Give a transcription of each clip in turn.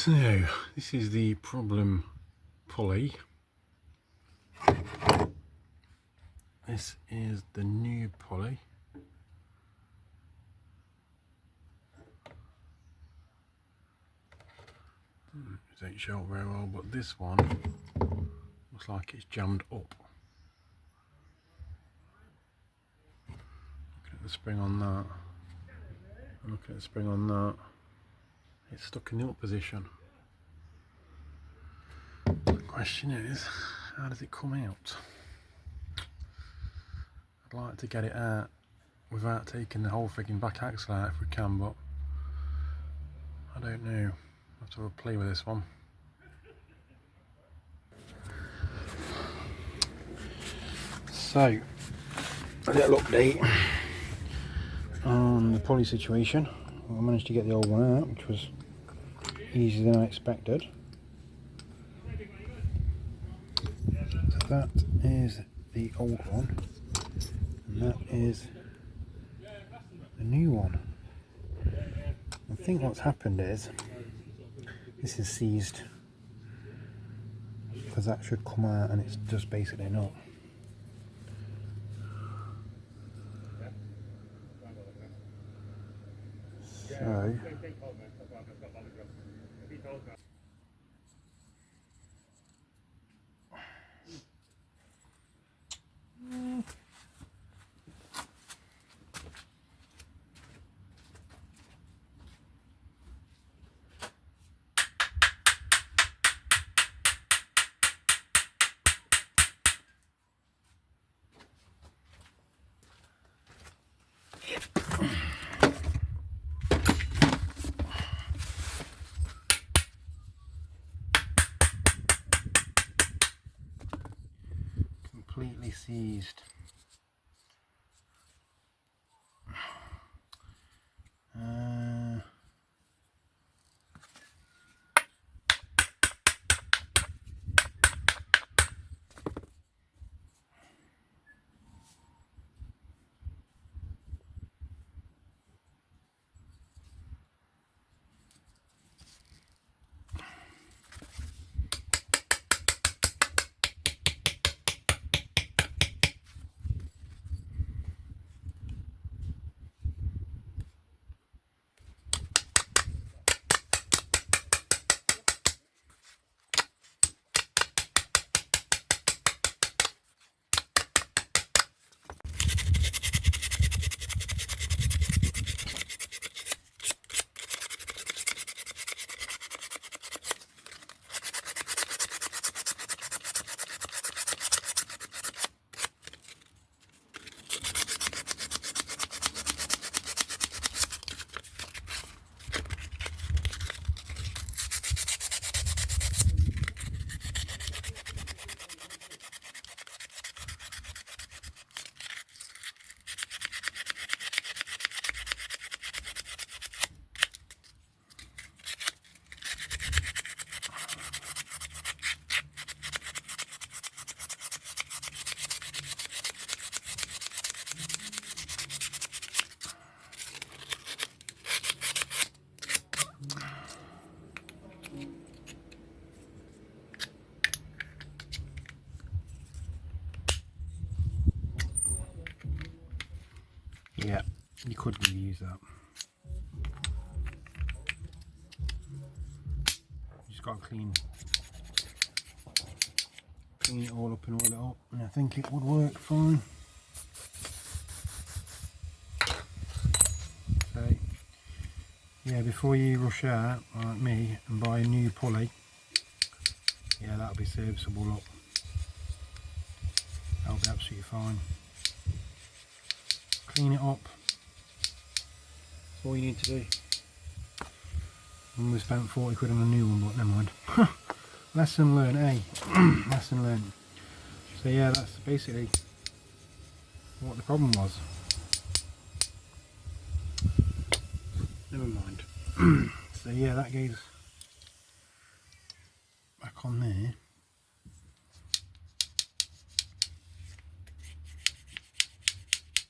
So this is the problem pulley. This is the new pulley. It don't show up very well, but this one looks like it's jammed up. Look at the spring on that. Look at the spring on that. It's stuck in the up position. The question is, how does it come out? I'd like to get it out without taking the whole frigging back axle out if we can, but I don't know. I'll have to have a play with this one. So, a little update on the pulley situation. I managed to get the old one out, which was easier than I expected. So that is the old one, and that is the new one. I think what's happened is this is seized, because that should come out and it's just basically not. So completely seized. Yeah, you could really use that. You just got to clean it all up and oil it up, and I think it would work fine. So, yeah, before you rush out like me and buy a new pulley, yeah, that'll be serviceable up. That'll be absolutely fine. Clean it up. That's all you need to do. And we spent 40 quid on a new one, but never mind. Lesson learned, eh? Lesson learned. So yeah, that's basically what the problem was. Never mind. So yeah, that goes back on there.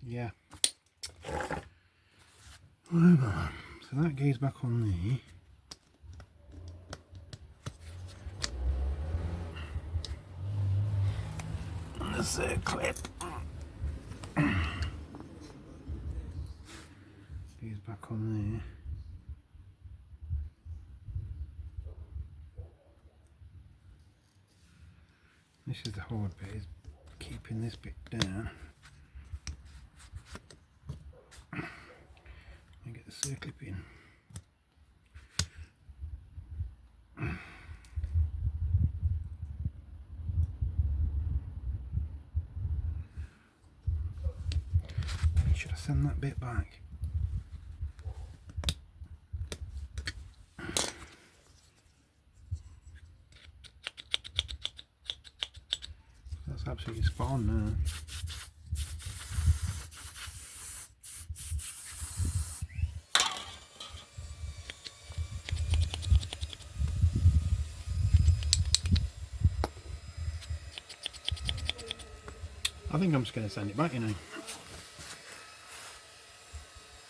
Yeah. So that goes back on there. a circlip. He's back on there. This is the hard bit, is keeping this bit down. And get the circlip in. Should I send that bit back? That's absolutely spot on now. I think I'm just going to send it back, you know.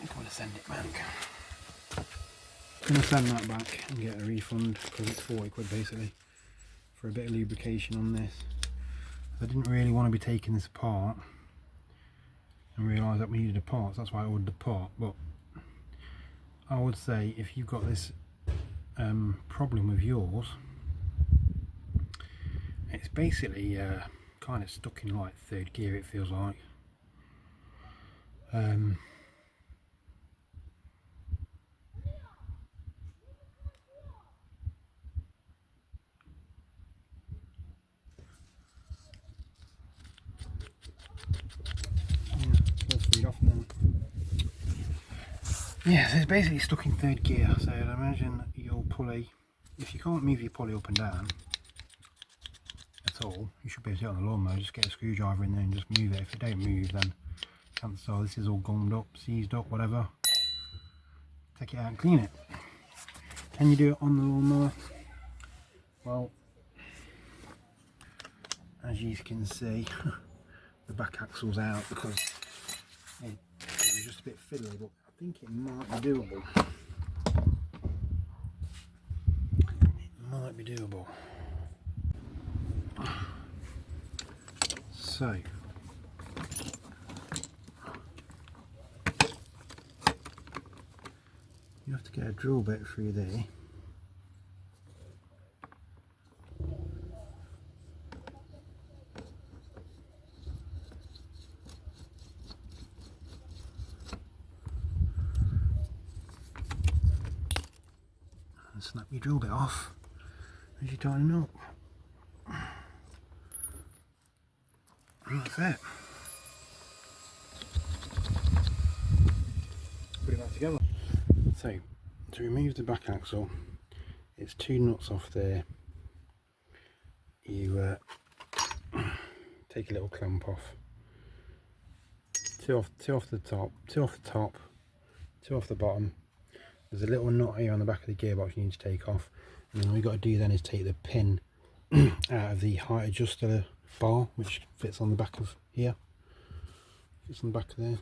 I'm going to send it back. I'm going to send that back and get a refund because it's 40 quid basically for a bit of lubrication on this. I didn't really want to be taking this apart and realise that we needed a part, so that's why I ordered the part. But I would say if you've got this problem with yours, it's basically kind of stuck in like third gear, it feels like. Yeah, so it's basically stuck in third gear, so I'd imagine your pulley, if you can't move your pulley up and down at all, you should be able to do it on the lawnmower, just get a screwdriver in there and just move it. If it don't move, then chances are this is all gummed up, seized up, whatever. Take it out and clean it. Can you do it on the lawnmower? Well, as you can see, the back axle's out because it was just a bit fiddly, but I think it might be doable. It might be doable. So, you have to get a drill bit through there. And snap your drill bit off as you tighten up. And that's it. Put it back together. So, to remove the back axle, it's two nuts off there. You take a little clamp off. Two off the top, two off the top, two off the bottom. There's a little nut here on the back of the gearbox you need to take off. And then all you've got to do then is take the pin out of the height adjuster bar, which fits on the back of here. Fits on the back of there.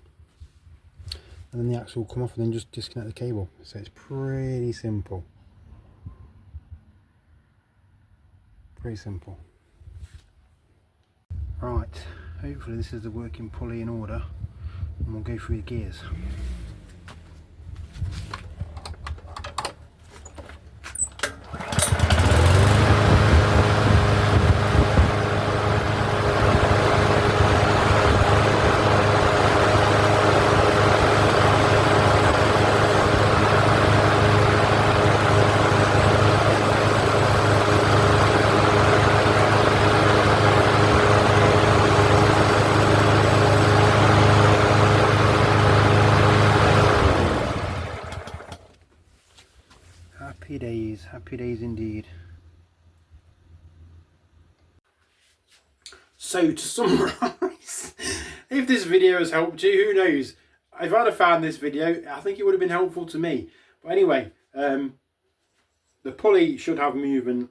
And then the axle will come off and then just disconnect the cable. So it's pretty simple. Pretty simple. Right, hopefully this is the working pulley in order and we'll go through the gears. Happy days indeed. So to summarise, if this video has helped you, who knows? If I'd have found this video, I think it would have been helpful to me. But anyway, the pulley should have movement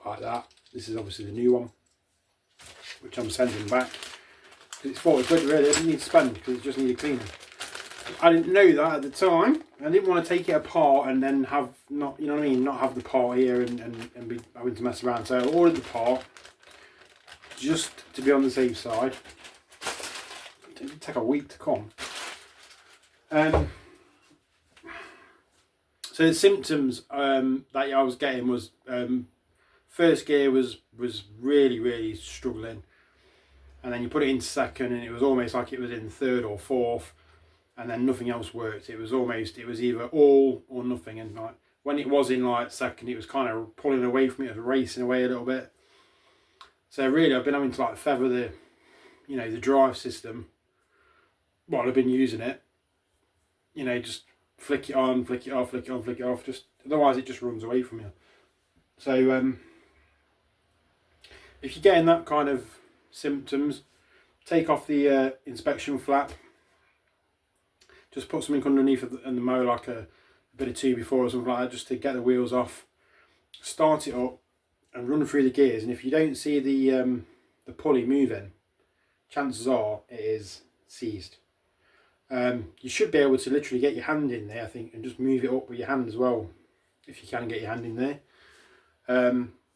like that. This is obviously the new one, which I'm sending back. It's 40 quid really, I didn't need to spend because it just needed cleaning. I didn't know that at the time. I didn't want to take it apart and then have not, you know what I mean, not have the part here and be having to mess around. So I ordered the part, just to be on the safe side. It would take a week to come. So the symptoms that I was getting was first gear was really struggling, and then you put it into second and it was almost like it was in third or fourth, and then nothing else worked. It was either all or nothing, and like when it was in like second, it was kind of pulling away from it, it was racing away a little bit. So really I've been having to like feather the the drive system while I've been using it, just flick it on, flick it off, flick it on, flick it off, just otherwise it just runs away from you. So if you're getting that kind of symptoms, take off the inspection flap, just put something underneath of the mower, like a bit of 2x4 or something like that, just to get the wheels off, start it up and run through the gears, and if you don't see the pulley moving, chances are it is seized. You should be able to literally get your hand in there, I think, and just move it up with your hand as well, if you can get your hand in there.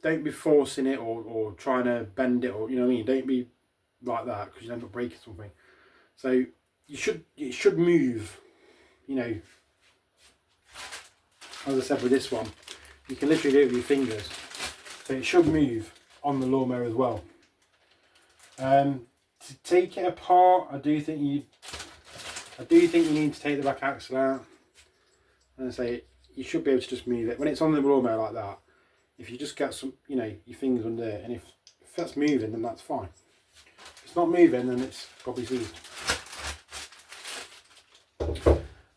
Don't be forcing it or trying to bend it, or you know what I mean. Don't be like that because you end up breaking something. So it should move. As I said with this one, you can literally do it with your fingers, so it should move on the lawnmower as well. To take it apart, I do think you need to take the back axle out, and I say you should be able to just move it when it's on the lawnmower like that. If you just get some, your fingers under there, and if that's moving, then that's fine. If it's not moving, then it's probably seized.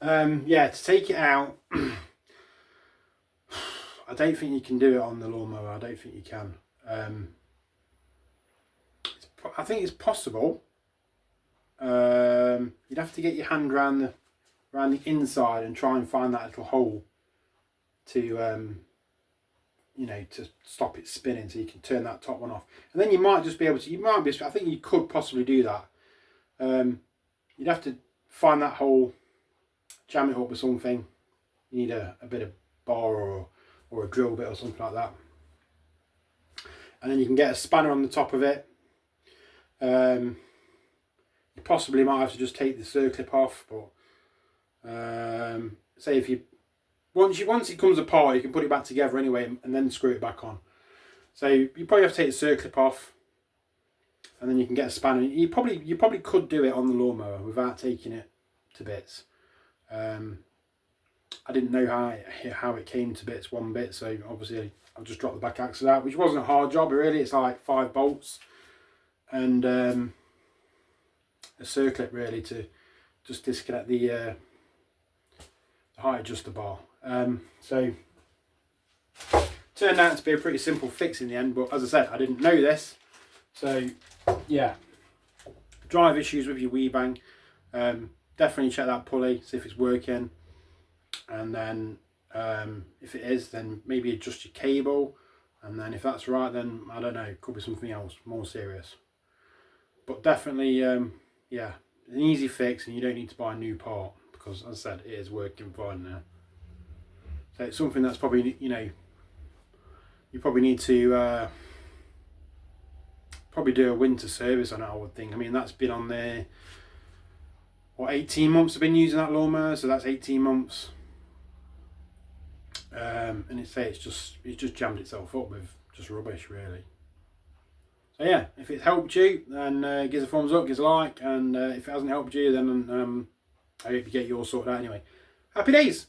Yeah, to take it out, I don't think you can do it on the lawnmower. I don't think you can. I think it's possible. You'd have to get your hand around the inside and try and find that little hole to to stop it spinning, so you can turn that top one off, and then you might just be able to. I think you could possibly do that. You'd have to find that hole, jam it up with something. You need a bit of bar or a drill bit or something like that, and then you can get a spanner on the top of it. You possibly might have to just take the circlip off, but say if you once it comes apart, you can put it back together anyway and then screw it back on. So you probably have to take the circlip off, and then you can get a spanner. You probably could do it on the lawnmower without taking it to bits. I didn't know how it came to bits one bit, so obviously I've just dropped the back axle out, which wasn't a hard job really. It's like 5 bolts and a circlip really to just disconnect the height adjuster bar. So turned out to be a pretty simple fix in the end, but as I said, I didn't know this. So yeah, drive issues with your Weibang, definitely check that pulley, see if it's working, and then if it is, then maybe adjust your cable, and then if that's right, then I don't know, it could be something else more serious. But definitely yeah, an easy fix, and you don't need to buy a new part, because as I said, it is working fine now. So it's something that's probably, you probably need to probably do a winter service on it, I would think. I mean, that's been on there, what, 18 months I've been using that lawnmower, so that's 18 months. And it's just jammed itself up with just rubbish really. So yeah, if it's helped you, then give us a thumbs up, give us a like, and if it hasn't helped you, then I hope you get yours sorted out anyway. Happy days!